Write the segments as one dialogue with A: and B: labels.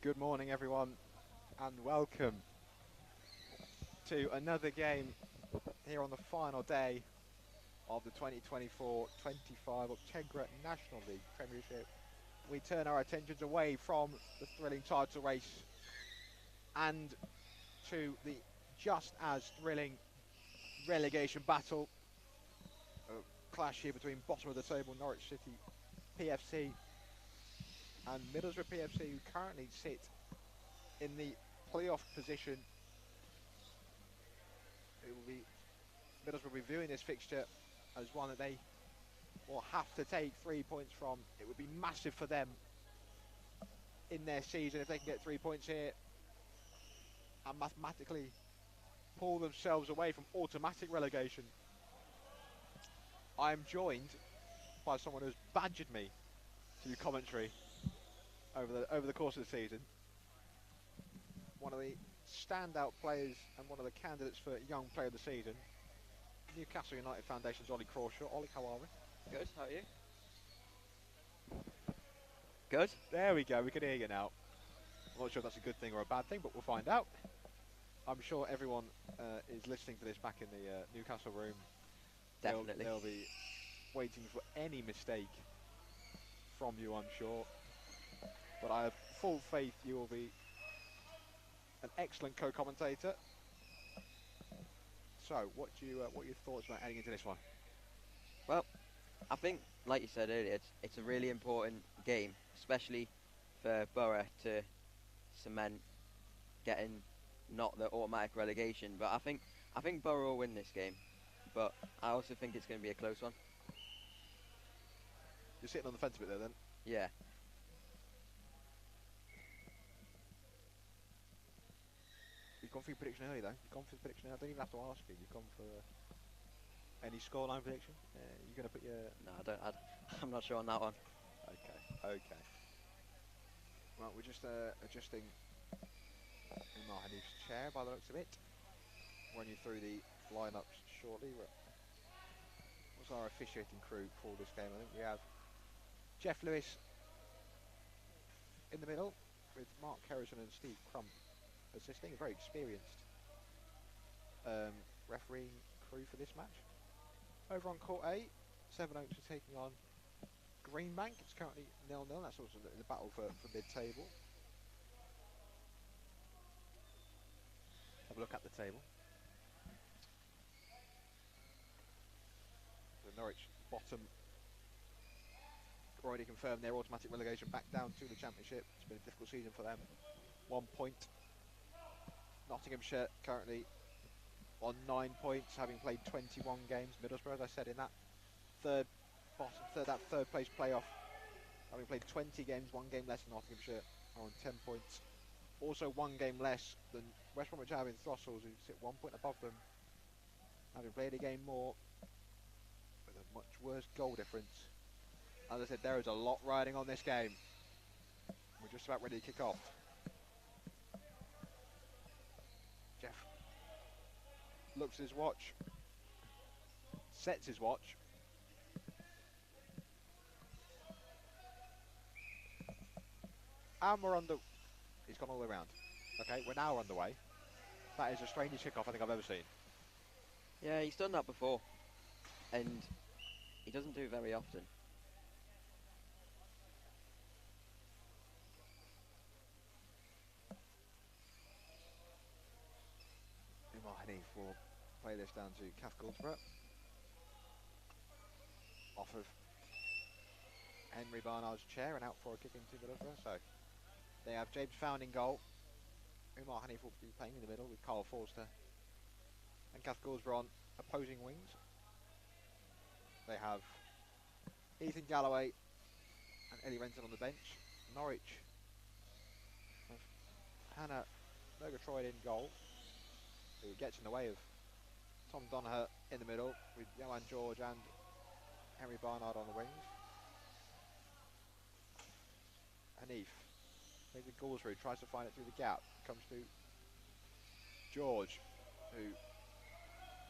A: Good morning, everyone, and welcome to another game here on the final day of the 2024-25 Optegra National League Premiership. We turn our attentions away from the thrilling title race and to the just as thrilling relegation battle. A clash here between bottom of the table Norwich City PFC and Middlesbrough PFC, who currently sit in the playoff position. It will be Middlesbrough reviewing this fixture as one that they will have to take 3 points from. It would be massive for them in their season if they can get 3 points here and mathematically pull themselves away from automatic relegation. I am joined by someone who's badgered me to do commentary over the course of the season. One of the standout players and one of the candidates for Young Player of the Season, Newcastle United Foundation's Ollie Crawshaw. Ollie, how are we?
B: Good, how are you? Good.
A: There we go, we can hear you now. I'm not sure if that's a good thing or a bad thing, but we'll find out. I'm sure everyone is listening to this back in the Newcastle room.
B: Definitely.
A: They'll be waiting for any mistake from you, I'm sure. But I have full faith you will be an excellent co-commentator. So, what are your thoughts about heading into this one?
B: Well, I think, like you said earlier, it's a really important game, especially for Borough to cement getting not the automatic relegation. But I think Borough will win this game. But I also think it's going to be a close one.
A: You're sitting on the fence a bit there, then.
B: Yeah.
A: You've gone for your prediction early, though. You've gone for the prediction early. I don't even have to ask you. You've gone for any scoreline prediction? You're going to put your...
B: No, I'm not sure on that one.
A: Okay. Well, we're just adjusting Umar Hanif's chair by the looks of it. Run you through the lineups shortly. What's our officiating crew for this game? I think we have Jeff Lewis in the middle with Mark Harrison and Steve Crump assisting. A very experienced refereeing crew for this match. Over on Court A, Seven Oaks are taking on Greenbank. It's currently 0-0. That's also the battle for mid-table. Have a look at the table. The Norwich bottom already confirmed their automatic relegation back down to the Championship. It's been a difficult season for them. 1 point. Nottinghamshire currently on 9 points, having played 21 games. Middlesbrough, as I said, in that third place playoff, having played 20 games, 1 game less than Nottinghamshire, are on 10 points. Also 1 game less than West Bromwich Albion Throstles, who sit 1 point above them, having played a game more, with a much worse goal difference. As I said, there is a lot riding on this game. We're just about ready to kick off. Jeff looks at his watch, sets his watch. And we're under... He's gone all the way around. Okay, we're now underway. That is the strangest kickoff I think I've ever seen.
B: Yeah, he's done that before. And he doesn't do it very often.
A: Umar Hanif will play this down to Kath Goldsborough. Off of Henry Barnard's chair and out for a kick into Middlesbrough. So they have James Found in goal. Umar Hanif will be playing in the middle with Carl Forster and Kath Goldsborough on opposing wings. They have Ethan Galloway and Ellie Renton on the bench. Norwich have Hannah Murgatroyd in goal, who gets in the way of Tom Donaher in the middle with Johan George and Henry Barnard on the wings. Hanif plays with Goulsrud, tries to find it through the gap, comes to George, who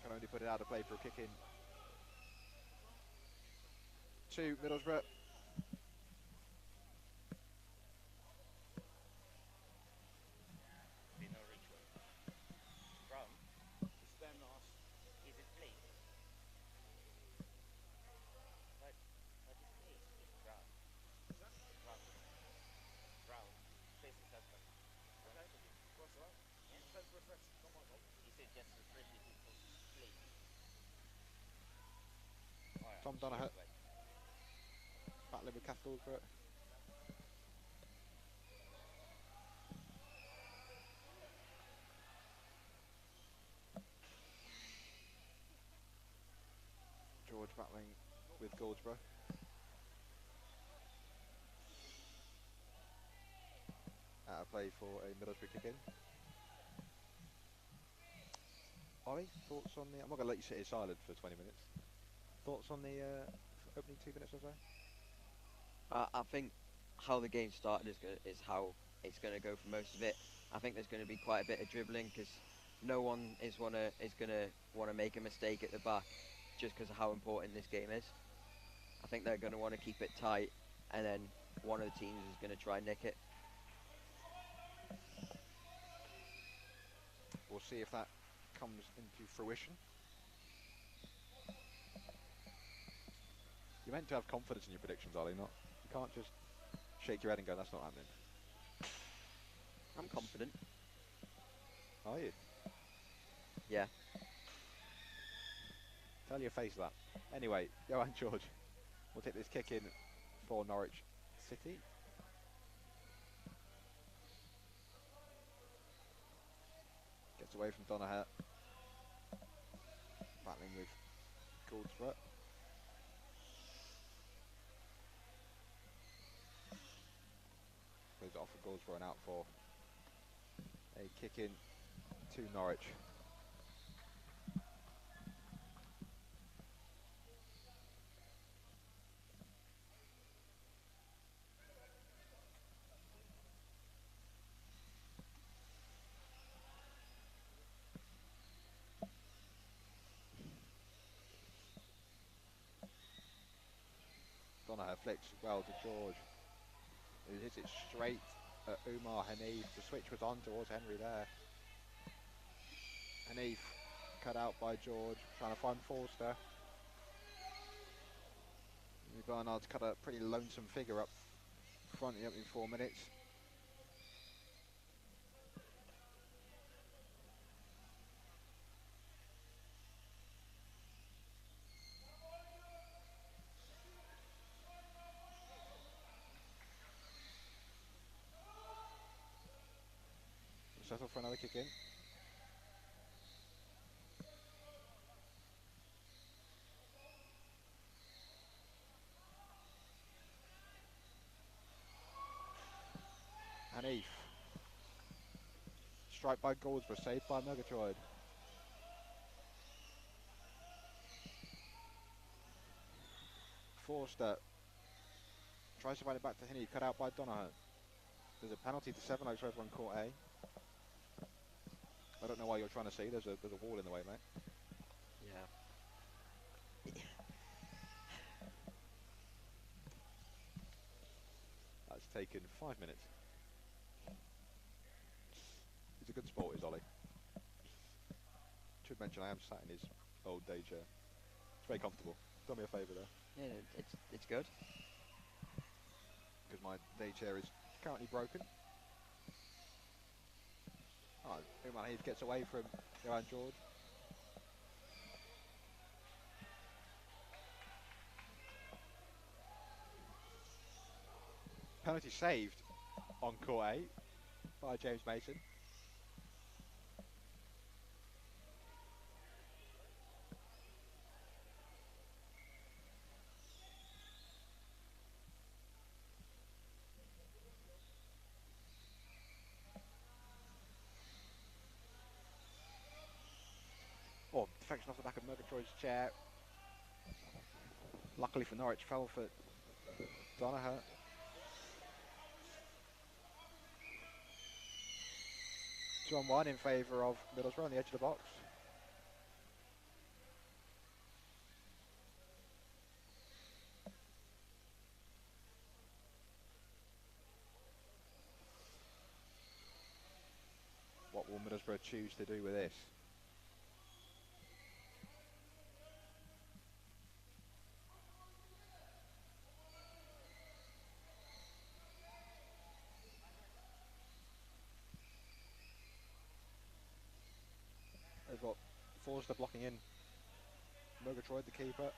A: can only put it out of play for a kick in to Middlesbrough. Tom Donoghue battling with Kath Goldsborough. George battling with Goldsborough. Out of play for a Middlesbrough kick in. Ollie, thoughts on the... I'm not going to let you sit here silent for 20 minutes. Thoughts on the opening 2 minutes or so?
B: I think how the game started is how it's going to go for most of it. I think there's going to be quite a bit of dribbling because no one is going to want to make a mistake at the back just because of how important this game is. I think they're going to want to keep it tight, and then one of the teams is going to try and nick it.
A: We'll see if that comes into fruition. You're meant to have confidence in your predictions, Ollie. You can't just shake your head and go, that's not happening.
B: I'm confident.
A: Are you?
B: Yeah.
A: Tell your face that. Anyway, Johan George will take this kick in for Norwich City. Gets away from Donoghue. Battling with Goldsborough. Plays it off for Goldsborough and out for a kick in to Norwich. Donoghue flicks well to George. He hits it straight at Umar Hanif. The switch was on towards Henry there. Hanif cut out by George, trying to find Forster. Barnard's cut a pretty lonesome figure up front in the opening 4 minutes. Settle for another kick in. Hanif. Strike by Goldsborough, saved by Murgatroyd. Forster tries to find it back to Hinney, cut out by Donoghue. There's a penalty to Seven Oaks for everyone caught A. I don't know why you're trying to see, there's a wall in the way, mate.
B: Yeah.
A: That's taken 5 minutes. He's a good sport, is Ollie. Should mention I am sat in his old day chair. It's very comfortable. Do me a favour there.
B: Yeah, it's good.
A: Because my day chair is currently broken. Oh, Umar Hanif gets away from Johan George. Penalty saved on court 8 by James Mason. Oh, deflection off the back of Murgatroyd's chair. Luckily for Norwich, fell for Donoghue. Two on one in favour of Middlesbrough on the edge of the box. What will Middlesbrough choose to do with this? Forster blocking in. Murgatroyd, the keeper.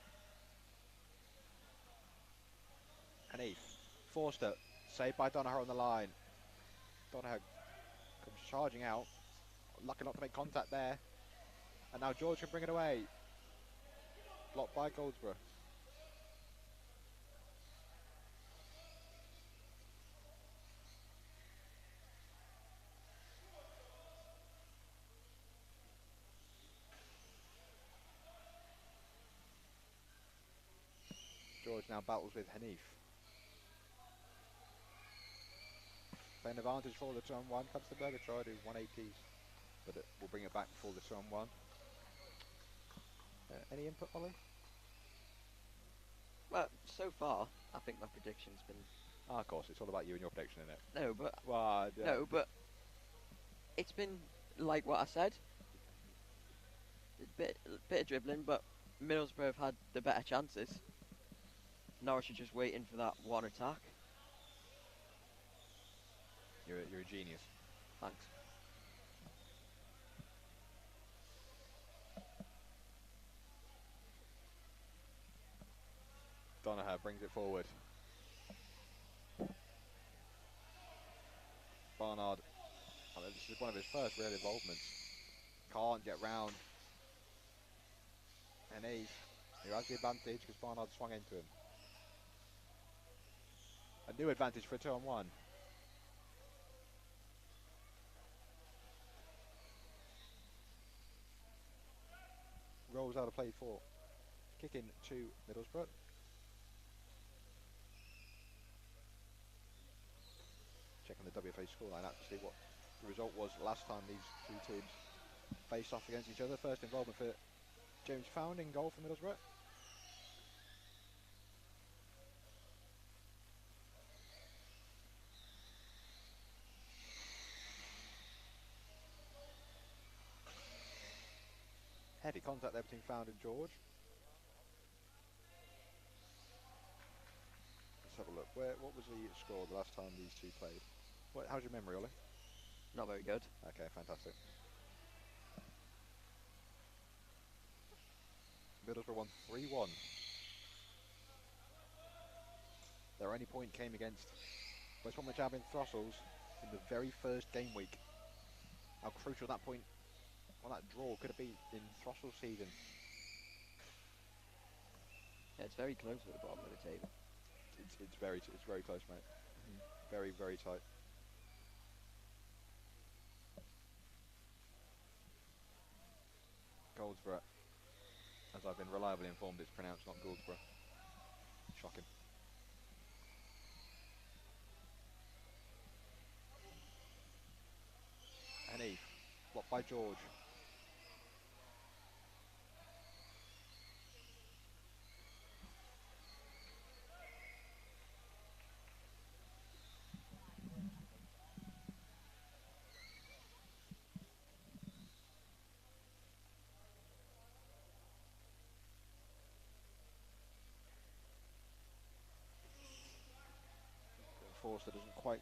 A: Hanif. Forster, saved by Donaher on the line. Donaher comes charging out. Lucky not to make contact there. And now George can bring it away. Blocked by Goldsborough. George now battles with Hanif. Playing advantage for the 2-on-1. Comes to Murgatroyd, who 180s. But it will bring it back for the 2-on-1. Any input, Ollie?
B: Well, so far, I think my prediction's been...
A: Ah, of course, it's all about you and your prediction, isn't it?
B: No, but...
A: Well, yeah.
B: No, but... It's been like what I said. A bit of dribbling, but Middlesbrough have had the better chances. Norwich are just waiting for that one attack.
A: You're a genius.
B: Thanks.
A: Donaher brings it forward. Barnard, I mean, this is one of his first real involvements. Can't get round. And who has the advantage because Barnard swung into him. A new advantage for a 2-on-1. Rolls out of play for. Kick in to Middlesbrough. Checking the WFA scoreline out to see what the result was last time these two teams faced off against each other. First involvement for James Found in goal for Middlesbrough. Heavy contact there between Found and George. Let's have a look. What was the score the last time these two played? How's your memory, Ollie?
B: Not very good.
A: Okay, fantastic. Middlesbrough won 3-1. Their only point came against West Bromwich champion Throssels in the very first game week. How crucial that point, well, that draw could have been in Throssels' season.
B: Yeah, it's very close at the bottom of the table.
A: It's very close, mate. Very, very tight. Goldsborough, as I've been reliably informed, it's pronounced not Goldsborough. Shocking. Hanif, blocked by George. Forster doesn't quite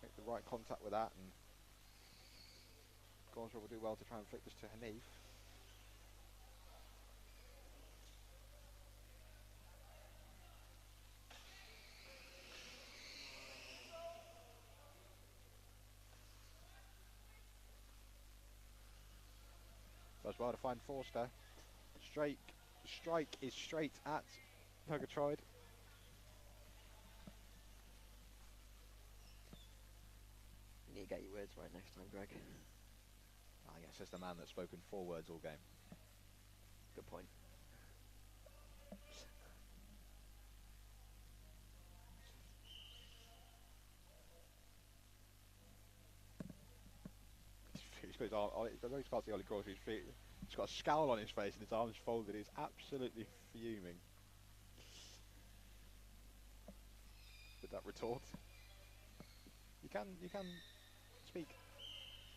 A: make the right contact with that, and Goldsborough will do well to try and flick this to Hanif. Does well to find Forster. Strike is straight at Murgatroyd.
B: You need to get your words right next time, Greg.
A: I guess it's the man that's spoken 4 words all game.
B: Good point.
A: He's got his arm, I know you can't see Ollie Cross, he's got a scowl on his face and his arms folded. He's absolutely fuming. With that retort. You can speak.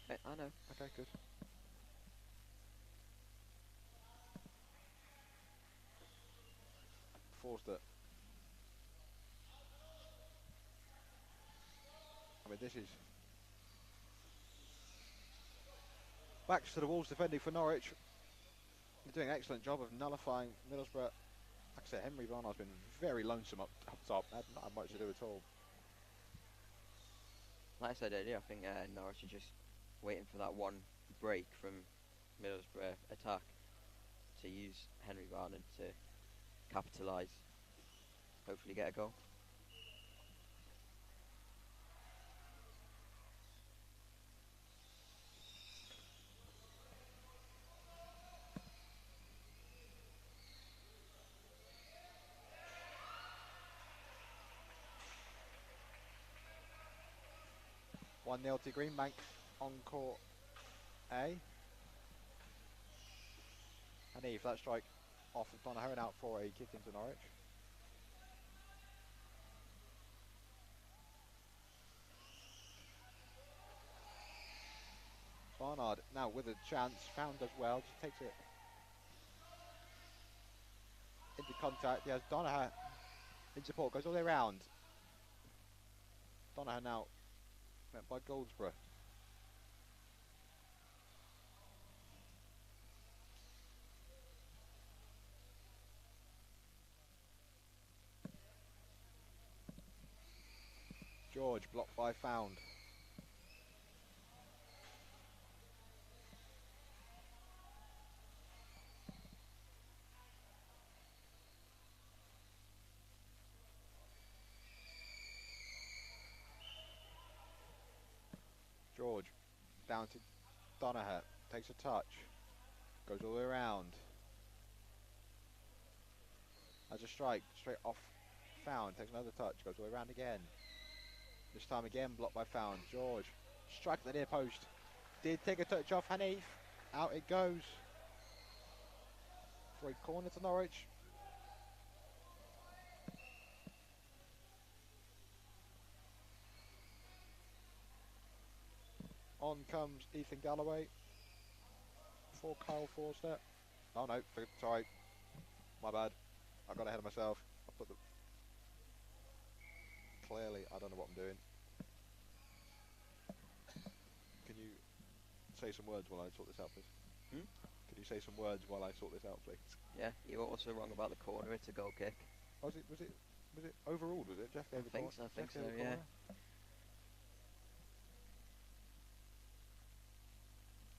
B: I know.
A: Okay, good. Forster. I mean, this is backs to the walls defending for Norwich. They're doing an excellent job of nullifying Middlesbrough. Like I said, Henry Barnard's been very lonesome up top. Had not had much to do at all.
B: Like I said earlier, I think Norwich are just waiting for that one break from Middlesbrough attack to use Henry Barnard to capitalise, hopefully get a goal.
A: One 0 to Greenbank on court A. And Eve, that strike off of Donoghue and out for a kick into Norwich. Barnard now with a chance, found as well, just takes it into contact. He has Donoghue in support, goes all the way around. Donoghue now met by Goldsborough. George blocked by Found. George down to Donoghue, takes a touch, goes all the way around. Has a strike, straight off Found, takes another touch, goes all the way around again. This time again blocked by Found. George, strike at the near post. Did take a touch off Hanif. Out it goes. For a corner to Norwich. On comes Ethan Galloway for Kyle Forster. Oh no, sorry. My bad. I got ahead of myself. I put the... Clearly, I don't know what I'm doing. Can you say some words while I sort this out, please?
B: Hmm?
A: Can you say some words while I sort this out, please?
B: Yeah, you were also wrong about the corner. It's a goal kick.
A: Was it overruled? Was it? Jeff gave the corner.
B: I think so.
A: Jeff gave the
B: Yeah.
A: corner?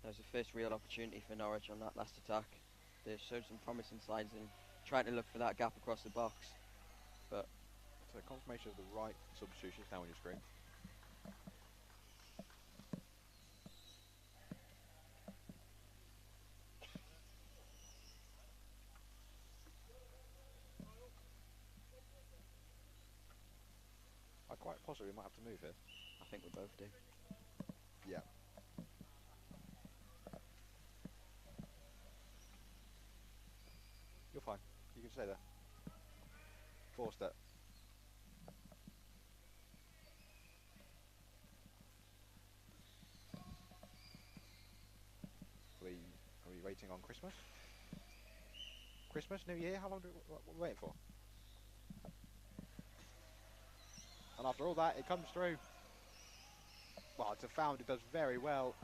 B: That was the first real opportunity for Norwich on that last attack. They showed some promising signs in trying to look for that gap across the box, but
A: So confirmation of the right substitution is now on your screen. I quite possibly might have to move here.
B: I think we both do.
A: Yeah. You're fine. You can stay there. Forster. Are we waiting on Christmas? Christmas, New Year? How long what are we waiting for? And after all that, it comes through. Well, it's a Found. It does very well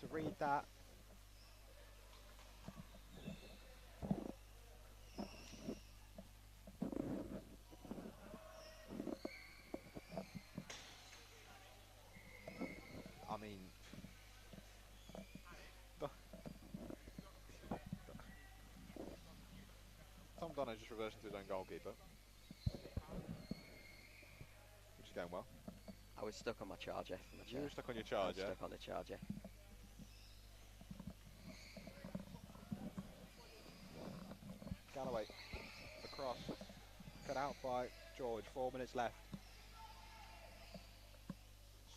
A: to read that. I mean, Tom Donner just reversing to his own goalkeeper, which is going well.
B: I was stuck on my charger.
A: You were stuck on your
B: I
A: charger.
B: was stuck on the charger.
A: Galloway, the cross, cut out by George. 4 minutes left.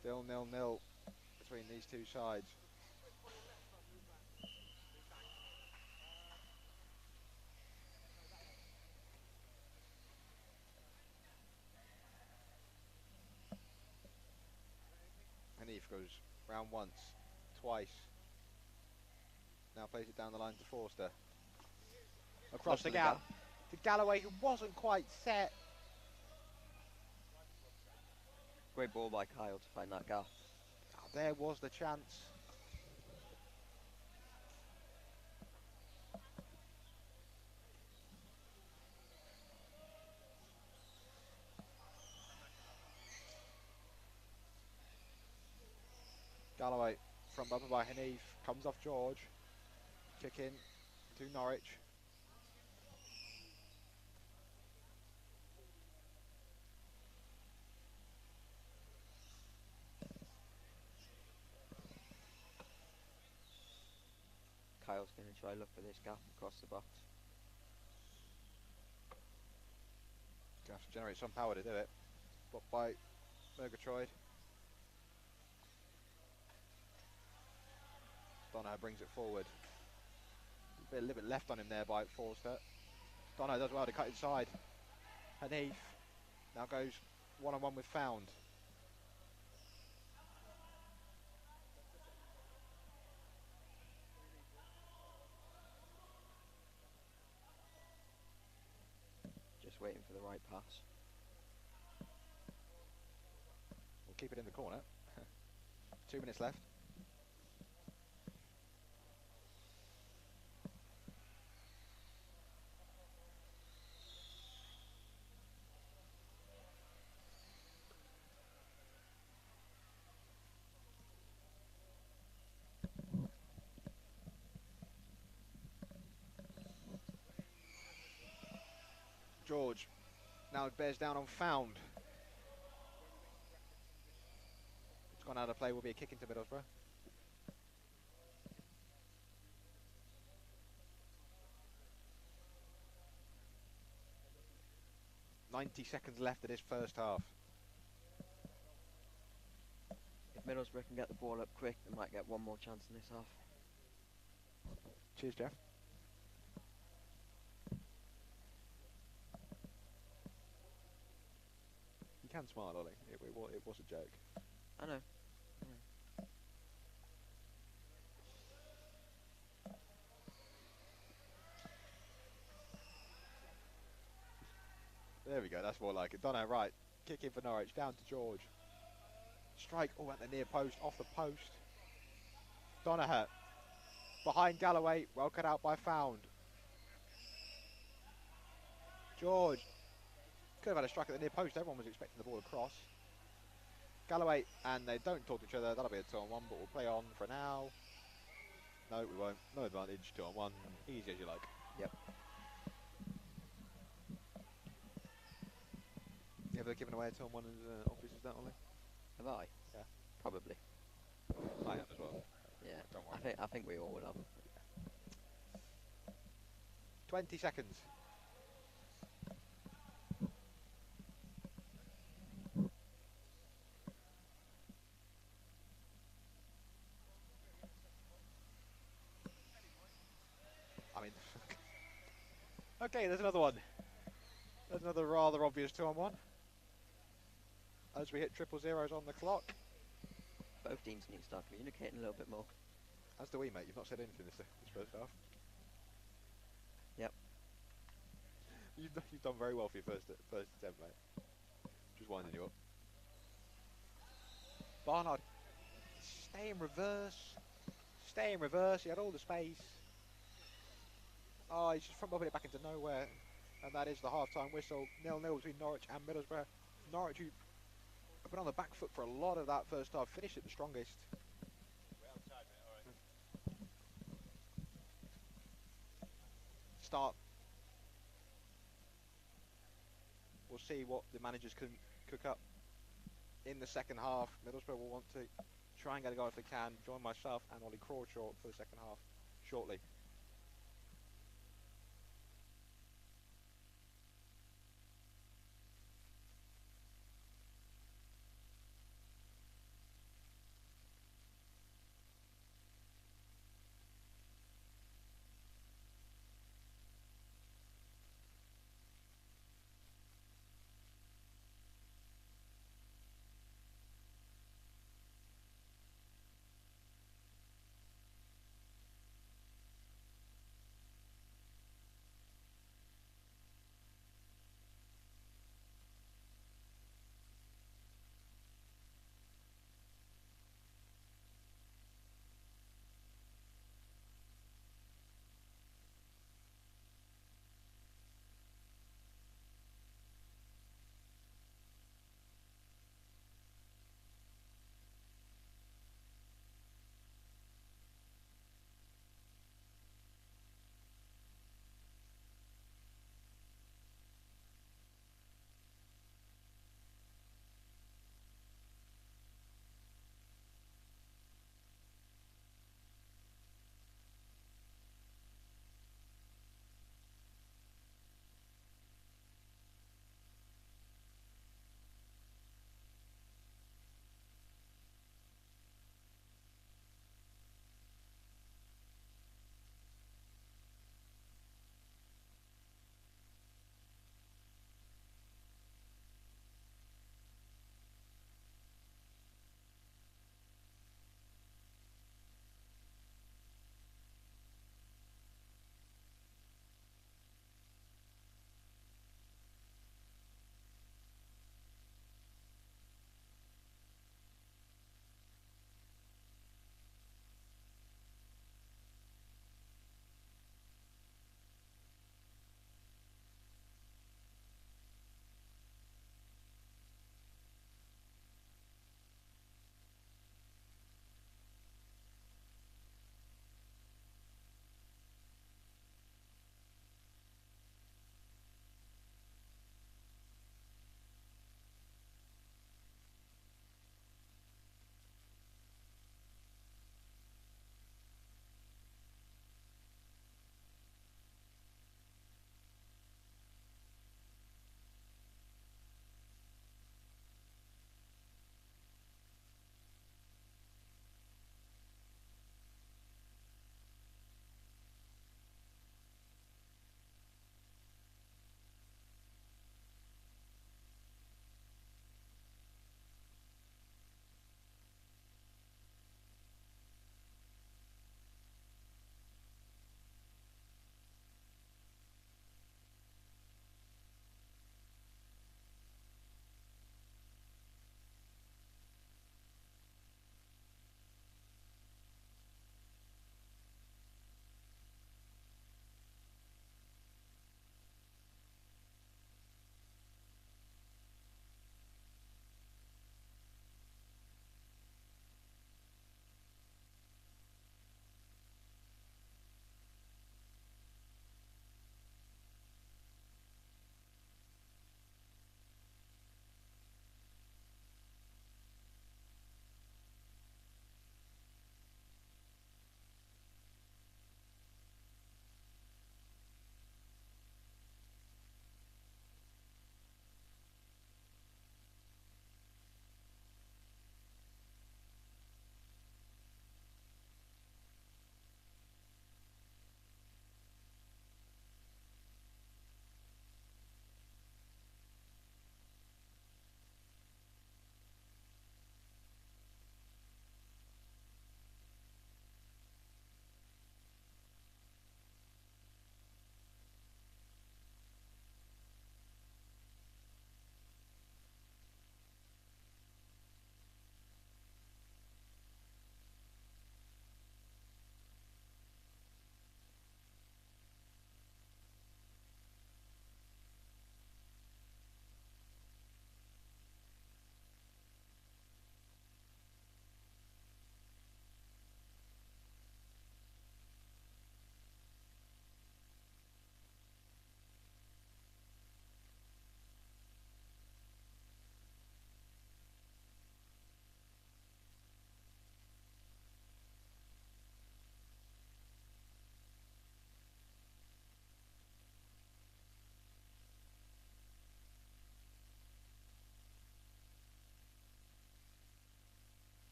A: Still 0-0 between these two sides. Hanif goes round once, twice. Now plays it down the line to Forster. Across the gap to Galloway, who wasn't quite set.
B: Great ball by Kyle to find that gap.
A: Oh, there was the chance. Galloway from bumper by Hanif, comes off George. Kick in to Norwich.
B: Kyle's going to try look for this gap across the box.
A: Gonna have to generate some power to do it. But by Murgatroyd. Dono brings it forward. A little bit left on him there by Forster. Dono does well to cut inside. Hanif now goes one-on-one with Found.
B: Just waiting for the right pass.
A: We'll keep it in the corner. 2 minutes left. George now bears down on Found. It's gone out of play, will be a kick into Middlesbrough. .90 seconds left of this first half.
B: If Middlesbrough can get the ball up quick, they might get one more chance in this half.
A: Cheers, Jeff. You can smile, Ollie. It was a joke.
B: I know.
A: There we go, that's more like it. Dono right. Kick in for Norwich, down to George. Strike, at the near post, off the post. Donaher. Behind Galloway, well cut out by Found. George. Could have had a strike at the near post, everyone was expecting the ball to cross. Galloway, and they don't talk to each other, that'll be a 2-on-1, but we'll play on for now. No, we won't. No advantage, 2-on-1, easy as you like.
B: Yep.
A: You ever given away a 2-on-1 as obvious as that, Ollie?
B: Have I?
A: Yeah.
B: Probably.
A: I am as well.
B: Yeah.
A: Don't worry.
B: I think we all would have.
A: 20 seconds. I mean, okay, there's another one. There's another rather obvious 2-on-1. As we hit triple zeros on the clock.
B: Both teams need to start communicating a little bit more.
A: As do we, mate. You've not said anything this first half.
B: Yep.
A: You've done very well for your first attempt, mate. Just winding you up. Barnard, stay in reverse. Stay in reverse. He had all the space. Oh, he's just front bobbing it back into nowhere. And that is the half-time whistle. 0-0 between Norwich and Middlesbrough. Norwich, who have been on the back foot for a lot of that first half, finished it the strongest. Start. We'll see what the managers can cook up in the second half. Middlesbrough will want to try and get a goal if they can. Join myself and Ollie Crawshaw for the second half shortly.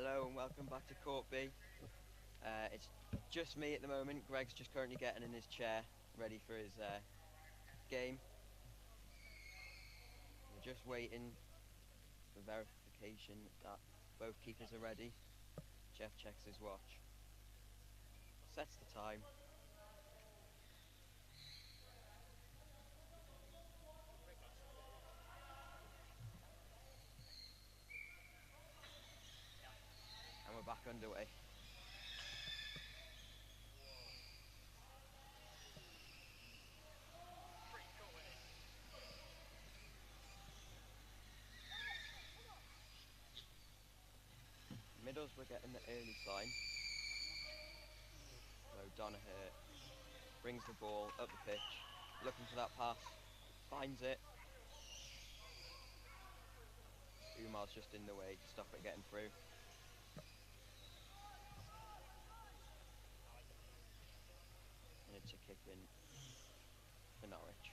B: Hello and welcome back to Court B. It's just me at the moment. Greg's just currently getting in his chair, ready for his game. We're just waiting for verification that both keepers are ready. Jeff checks his watch, sets the time. And we're back underway. Middlesbrough getting the early sign. So Donaher brings the ball up the pitch, looking for that pass, finds it. Umar's just in the way to stop it getting through. And it's a kick in for Norwich.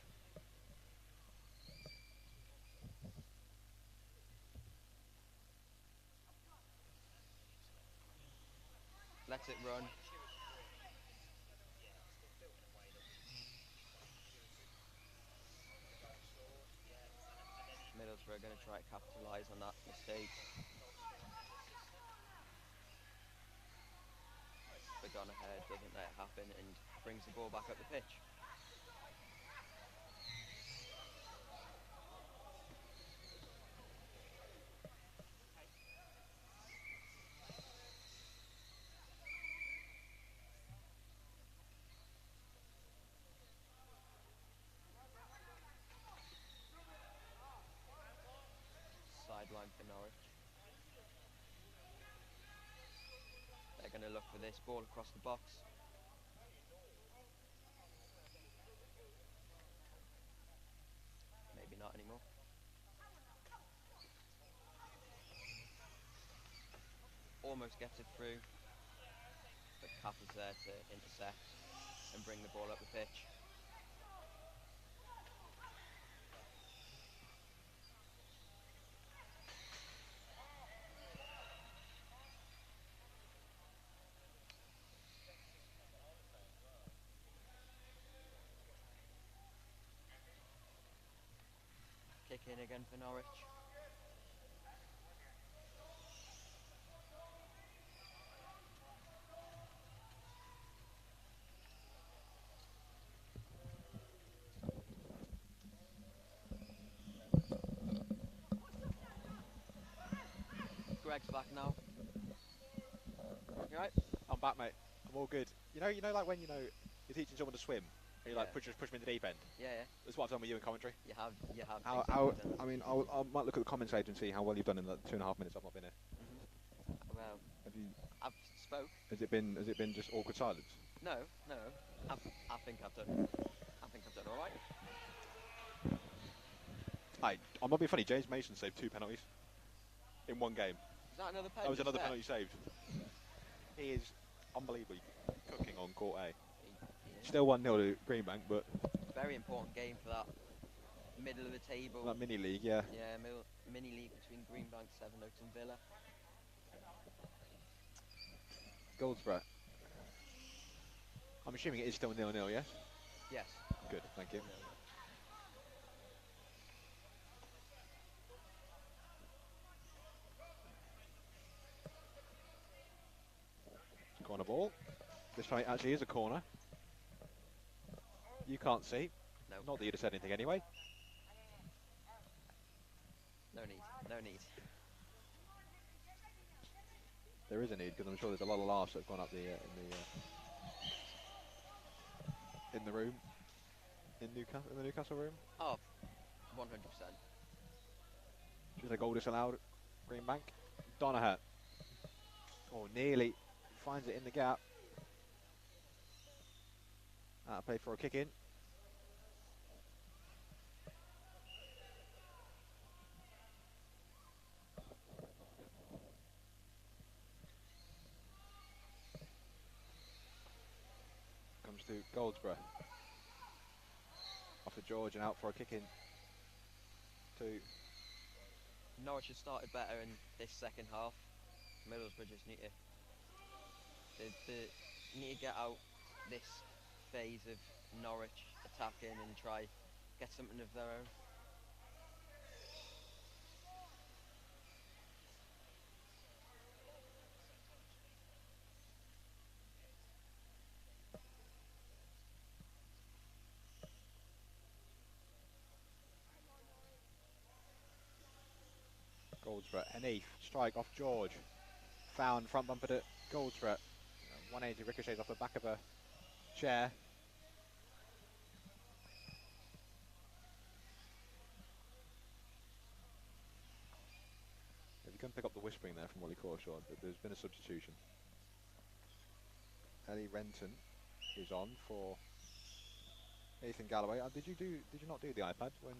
B: Lets it run. Middlesbrough are going to try to capitalise on that mistake. But Donaher doesn't let it happen and brings the ball back up the pitch. Sideline for Norwich. They're going to look for this ball across the box. Maybe not anymore. Almost gets it through, but Kappa's there to intercept and bring the ball up the pitch. Kick in again for Norwich. Greg's back now. You right?
A: I'm back, mate. I'm all good. You know, like when you're teaching someone to swim, and you like push them in the deep end.
B: Yeah.
A: That's what I've done with you in commentary.
B: You have.
A: I mean, I might look at the commentator and see how well you've done in the 2.5 minutes I've not been here.
B: Well,
A: Have you?
B: I've spoke.
A: Has it been just awkward silence?
B: No. I think I've done all right.
A: I'm not being funny. James Mason saved 2 penalties in one game.
B: Is that another penalty?
A: That was another
B: there?
A: penalty saved. He is unbelievably cooking on Court A.
B: He is.
A: Still 1-0 to Greenbank, but
B: Very important game for that middle of the table.
A: that mini league, yeah.
B: Yeah, mini league between Greenbank, Sevenoaks and Villa.
A: Goldsborough. I'm assuming it is still 0-0, yes?
B: Yes.
A: Good, thank you. Corner ball. This time it actually is a corner. You can't see.
B: No.
A: Not that you'd have said anything anyway.
B: No need.
A: There is a need, because I'm sure there's a lot of laughs that have gone up in the room, in the Newcastle room.
B: Oh, 100%.
A: Just a goal disallowed. Greenbank. Donaher. Oh, nearly finds it in the gap. Play for a kick in. Comes to Goldsborough. Off to George and out for a kick in. To
B: Norwich has started better in this second half. Middlesbrough just need to they need to get out this phase of Norwich attacking and try get something of their own.
A: Goldsborough, Hanif, strike off George. Found front bumper to Goldsborough. 180 ricochets off the back of a chair. If you can pick up the whispering there from Wally Corshaw, that there's been a substitution. Ellie Renton is on for Ethan Galloway. Did you not do the iPad when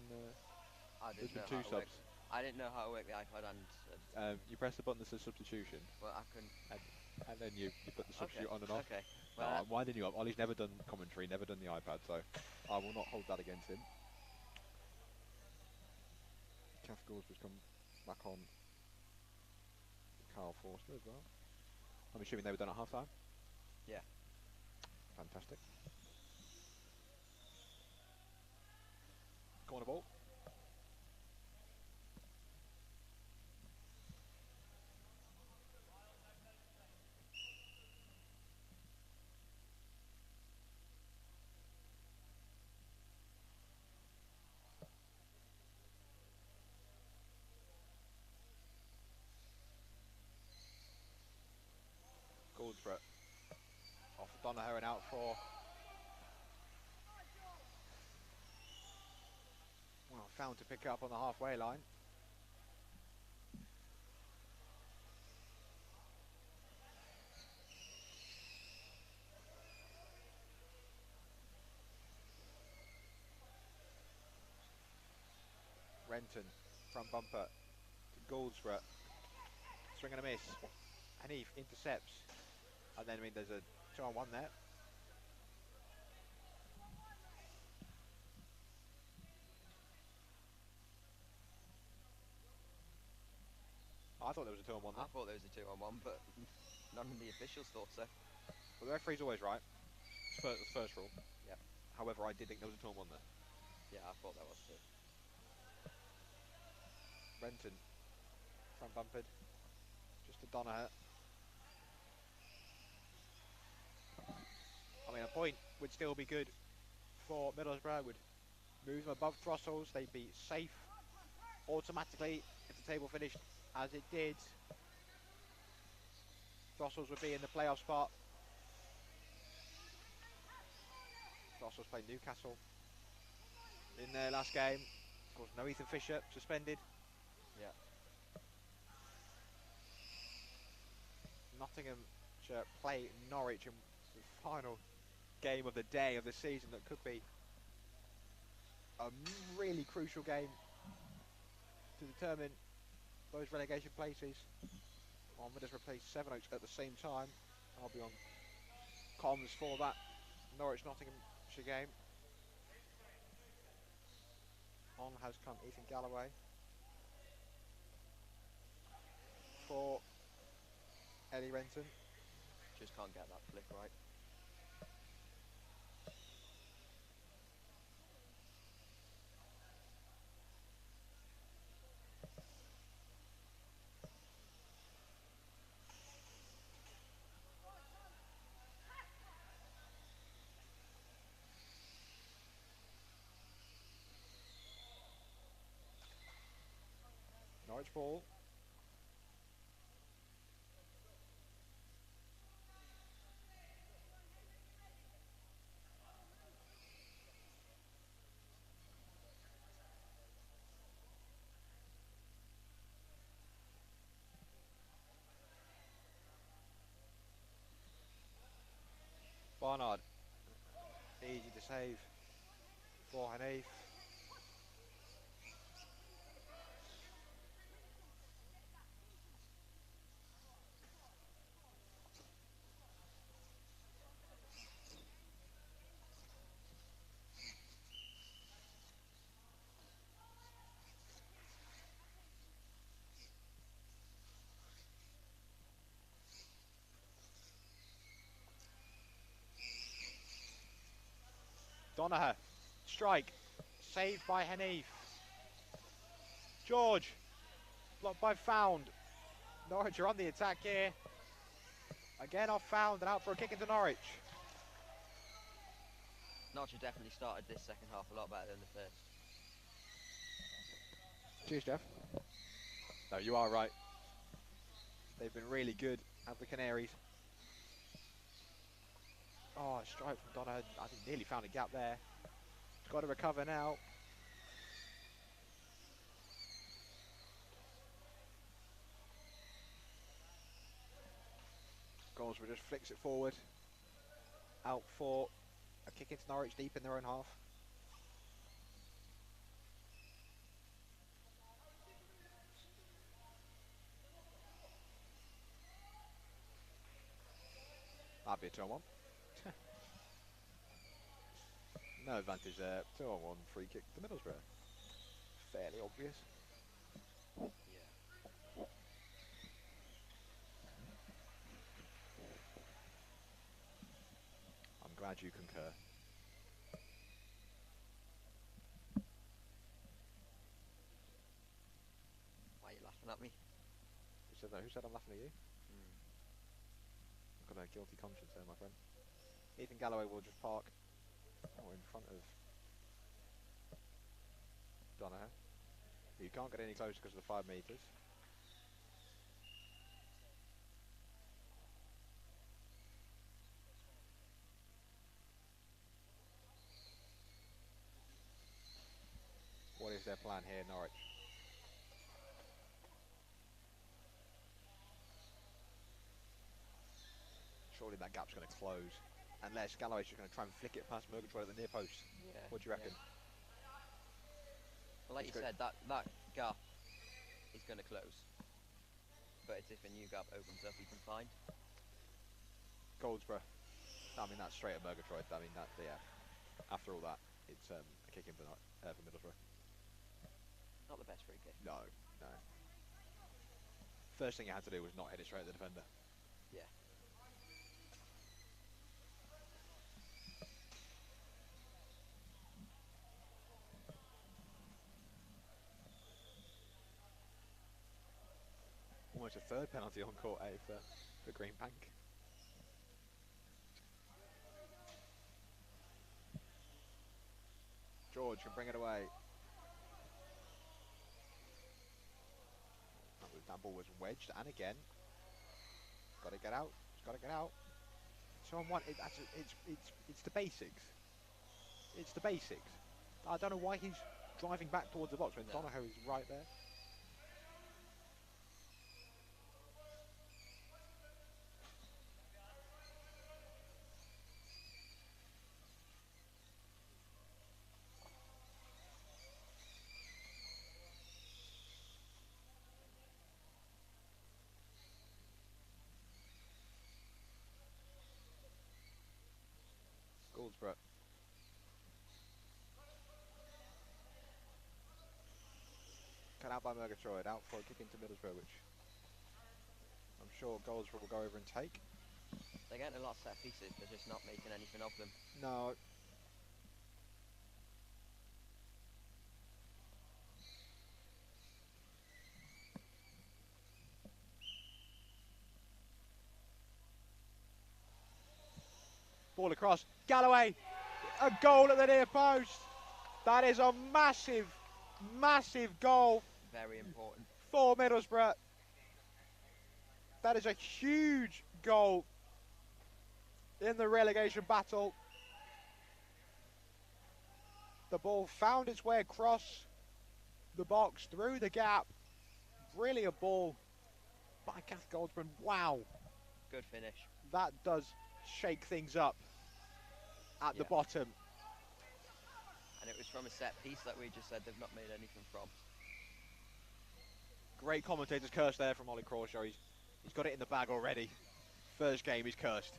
B: I
A: there's
B: didn't
A: been
B: know
A: two
B: how to
A: subs?
B: I didn't know how to work the iPad and
A: You press the button that says substitution,
B: well I couldn't.
A: and then you put the substitute on and off.
B: Okay.
A: No,
B: Well,
A: I'm winding you up. Ollie's never done commentary, never done the iPad, so I will not hold that against him. Kath Goldsborough's come back on Carl Forster as well. I'm assuming they were done at half time?
B: yeah.
A: Fantastic. Corner ball. Goldsborough off Donahoe and out for, well, found to pick up on the halfway line. Renton, front bumper to Goldsborough. Swing and a miss. Hanif intercepts. And then, there's a 2-on-1 there. I thought there was a 2-on-1 there.
B: I thought there was a 2-on-1, but none of the officials thought so.
A: Well, the referee's always right. It's the first rule.
B: Yeah.
A: However, I did think there was a 2-on-1 there.
B: Yeah, I thought that was too.
A: Renton, front bumpered, just to Donahoe. A point would still be good for Middlesbrough. Would move them above Throssell's. They'd be safe automatically if the table finished as it did. Throssell's would be in the playoff spot. Throssell's played Newcastle in their last game. Of course, no Ethan Fisher, suspended.
B: Yeah.
A: Nottingham play Norwich in the final game of the day of the season. That could be a really crucial game to determine those relegation places. Middlesbrough plays Sevenoaks at the same time. I'll be on comms for that Norwich-Nottinghamshire game. On has come Ethan Galloway for Ellie Renton.
B: Just can't get that flick right.
A: Norwich ball. Barnard, easy to save for Hanif. Donaher, strike, saved by Hanif. George, blocked by Found. Norwich are on the attack here. Again off Found and out for a kick into Norwich.
B: Norwich have definitely started this second half a lot better than the first.
A: Cheers, Jeff. No, you are right. They've been really good at the Canaries. Oh, a strike from Donaher. I think nearly found a gap there. He's got to recover now. Goldsborough just flicks it forward. Out for a kick into Norwich deep in their own half. That'd be a 2-on-1. No advantage there. 2-on-1 free kick to Middlesbrough. Fairly obvious.
B: Yeah.
A: I'm glad you concur.
B: Why are you laughing at me?
A: Who said that? Who said I'm laughing at you?
B: Mm.
A: I've got a guilty conscience there, my friend. Ethan Galloway will just park in front of Donaher. You can't get any closer because of the 5 metres. What is their plan here, Norwich? Surely that gap's going to close. Unless Galloway's just going to try and flick it past Murgatroyd at the near post.
B: Yeah.
A: What do you reckon?
B: Well, like you said, that gap is going to close. But it's if a new gap opens up, you can find.
A: Goldsborough. I mean, that's straight at Murgatroyd. I mean, yeah. After all that, it's a kick in for Middlesbrough.
B: Not the best free kick.
A: No, no. First thing you had to do was not hit it straight at the defender.
B: Yeah.
A: Almost a third penalty on court, for Greenbank. George can bring it away. That ball was wedged, and again, got to get out. It's got to get out. So on one, it's the basics. It's the basics. I don't know why he's driving back towards the box when Donaher is right there. Goldsborough. Cut out by Murgatroyd, out for a kick into Middlesbrough, which I'm sure Goldsborough will go over and take.
B: They're getting a lot of set pieces, they're just not making anything of them.
A: No. Ball across. Galloway! A goal at the near post! That is a massive, massive goal.
B: Very important.
A: For Middlesbrough. That is a huge goal in the relegation battle. The ball found its way across the box, through the gap. Brilliant ball by Kath Goldsborough. Wow.
B: Good finish.
A: That does shake things up at the bottom.
B: And it was from a set piece that we just said they've not made anything from.
A: Great commentator's curse there from Ollie Crawshaw. He's got it in the bag already. First game, he's cursed.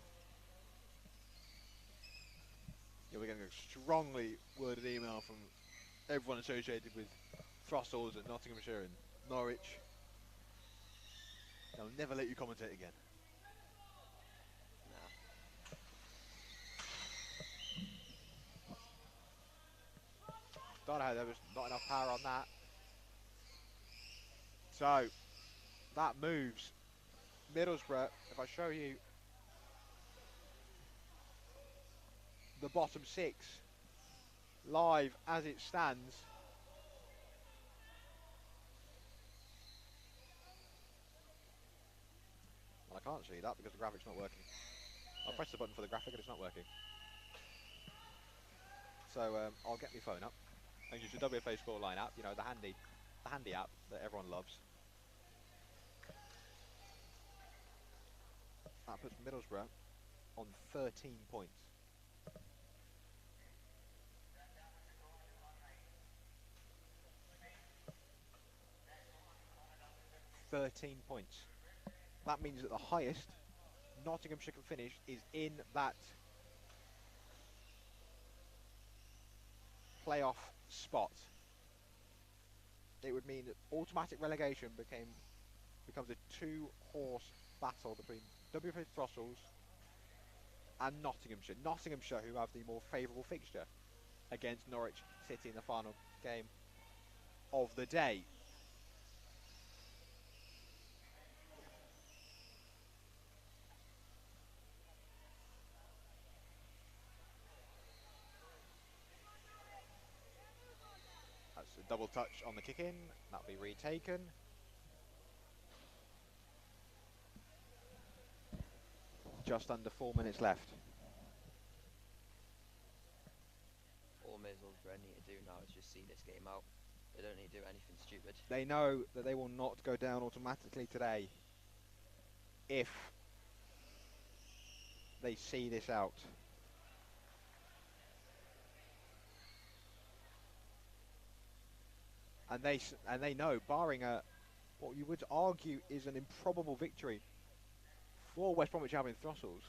A: Yeah, we're getting a strongly worded email from everyone associated with Throstles at Nottinghamshire and Norwich. They'll never let you commentate again. Donahoe, there was not enough power on that. So, that moves Middlesbrough. If I show you the bottom 6 live as it stands, well, I can't show you that because the graphic's not working. I'll press the button for the graphic and it's not working. So I'll get my phone up and use the WFA scoreline app, you know, the handy app that everyone loves. That puts Middlesbrough on 13 points. That means that the highest Nottinghamshire can finish is in that playoff spot. It would mean that automatic relegation becomes a two-horse battle between WFA Throssels and Nottinghamshire. Nottinghamshire, who have the more favourable fixture against Norwich City in the final game of the day. That's a double touch on the kick-in. That'll be retaken. Just under 4 minutes left.
B: All Middlesbrough need to do now is just see this game out. They don't need to do anything stupid.
A: They know that they will not go down automatically today if they see this out. And they know, barring what you would argue is an improbable victory for West Bromwich Albion Throssels,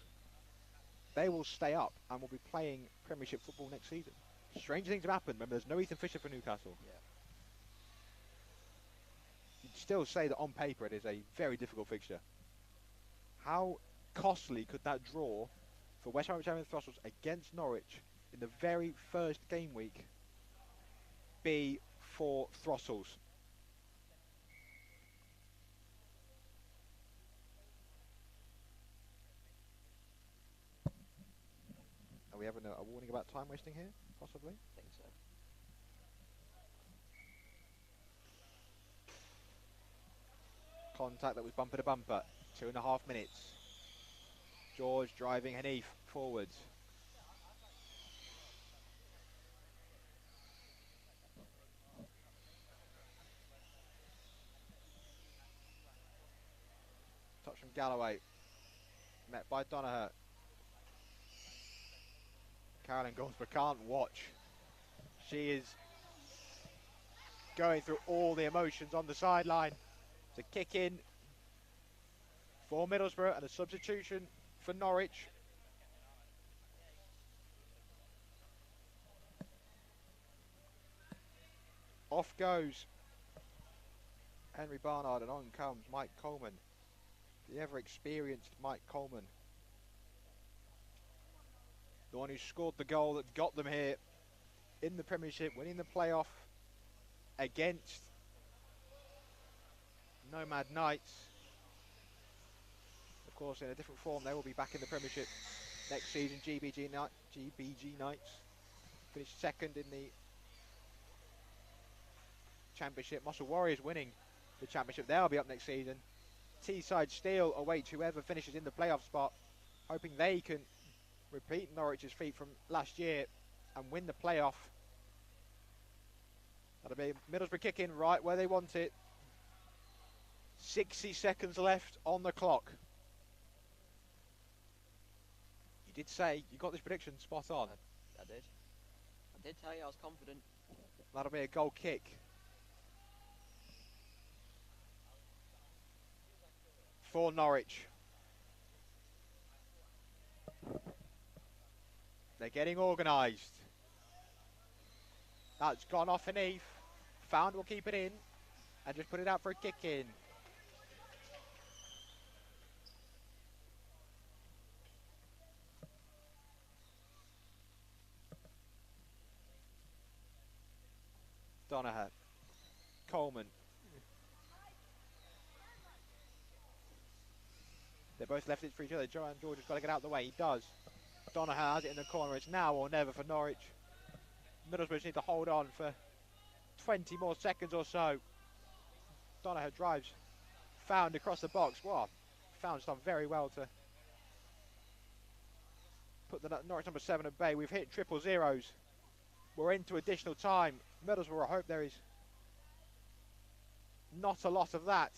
A: they will stay up and will be playing Premiership football next season. Strange things have happened. Remember, there's no Ethan Fisher for Newcastle.
B: Yeah.
A: You'd still say that on paper it is a very difficult fixture. How costly could that draw for West Bromwich Albion Throssels against Norwich in the very first game week be for Throssels? Are we having a warning about time wasting here, possibly?
B: I think so.
A: Contact that was bumper to bumper. 2.5 minutes. George driving Hanif forwards. Touch from Galloway. Met by Donahoe. Carolyn Gosper can't watch. She is going through all the emotions on the sideline. It's a kick in for Middlesbrough and a substitution for Norwich. Off goes Henry Barnard and on comes Mike Coleman. The ever-experienced Mike Coleman. The one who scored the goal that got them here in the Premiership, winning the playoff against Nomad Knights. Of course, in a different form, they will be back in the Premiership next season. GBG Knights finished second in the Championship. Muscle Warriors winning the Championship. They'll be up next season. Teesside Steel awaits whoever finishes in the playoff spot, hoping they can repeat Norwich's feat from last year and win the playoff. That'll be Middlesbrough kicking right where they want it. 60 seconds left on the clock. You did say you got this prediction spot on.
B: I did. I did tell you I was confident.
A: That'll be a goal kick for Norwich. They're getting organised. That's gone off Hanif. Found will keep it in and just put it out for a kick in. Donaher. Coleman. They're both left it for each other. Joanne George has got to get out of the way. He does. Donaher has it in the corner. It's now or never for Norwich. Middlesbrough need to hold on for 20 more seconds or so. Donaher drives. Found across the box. Wow. Found's done very well to put the Norwich number 7 at bay. We've hit triple zeros. We're into additional time. Middlesbrough, I hope there is not a lot of that.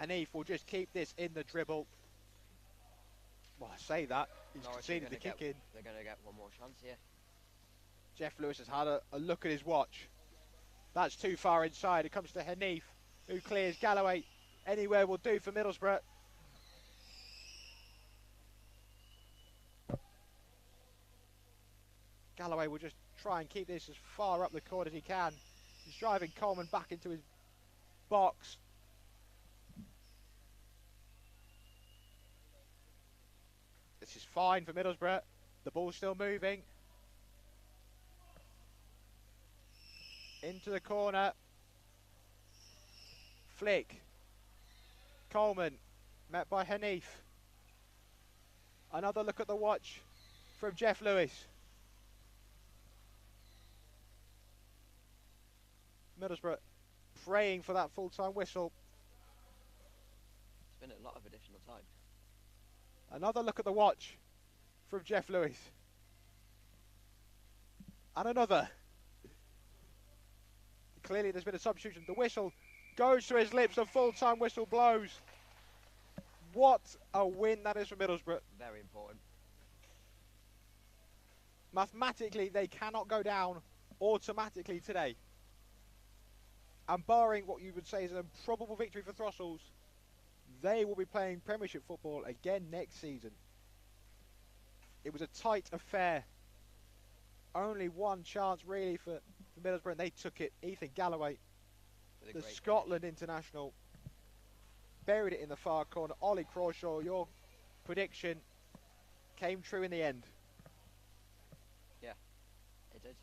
A: Hanif will just keep this in the dribble. Well, I say that. He's conceded the kick in.
B: They're going to get one more chance here.
A: Jeff Lewis has had a look at his watch. That's too far inside. It comes to Hanif, who clears Galloway. Anywhere will do for Middlesbrough. Galloway will just try and keep this as far up the court as he can. He's driving Coleman back into his box. This is fine for Middlesbrough. The ball's still moving. Into the corner. Flick. Coleman, met by Hanif. Another look at the watch from Jeff Lewis. Middlesbrough praying for that full-time whistle.
B: It's been a lot of additional time.
A: Another look at the watch from Jeff Lewis. And another. Clearly there's been a substitution. The whistle goes to his lips. A full-time whistle blows. What a win that is for Middlesbrough.
B: Very important.
A: Mathematically, they cannot go down automatically today. And barring what you would say is an improbable victory for Throssels, they will be playing Premiership football again next season. It was a tight affair. Only one chance really for Middlesbrough, and they took it. Ethan Galloway, the Scotland international, buried it in the far corner. Ollie Crawshaw, your prediction came true in the end.
B: Yeah, it did.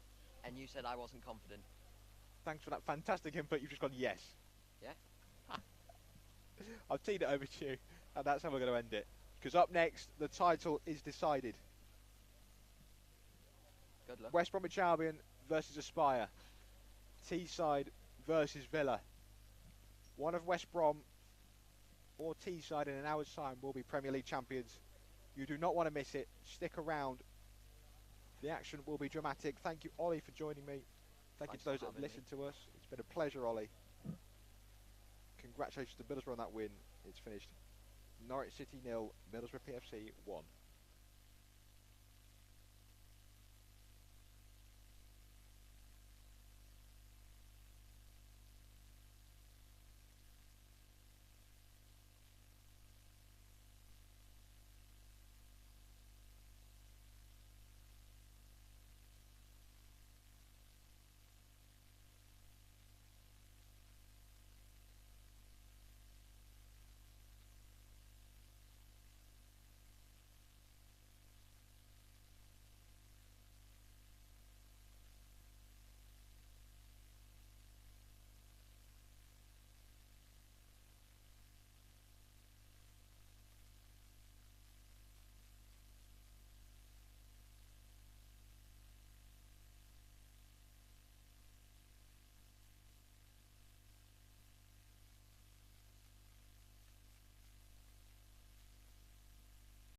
B: And you said I wasn't confident.
A: Thanks for that fantastic input. You've just gone yes.
B: Yeah.
A: I've teed it over to you, and that's how we're going to end it. Because up next, the title is decided.
B: Good luck.
A: West Bromwich Albion versus Aspire. Teesside versus Villa. One of West Brom or Teesside in an hour's time will be Premier League champions. You do not want to miss it. Stick around. The action will be dramatic. Thank you, Ollie, for joining me. Thank you to those that have listened to us. It's been a pleasure, Ollie. Congratulations to Middlesbrough on that win. It's finished Norwich City 0, Middlesbrough PFC 1.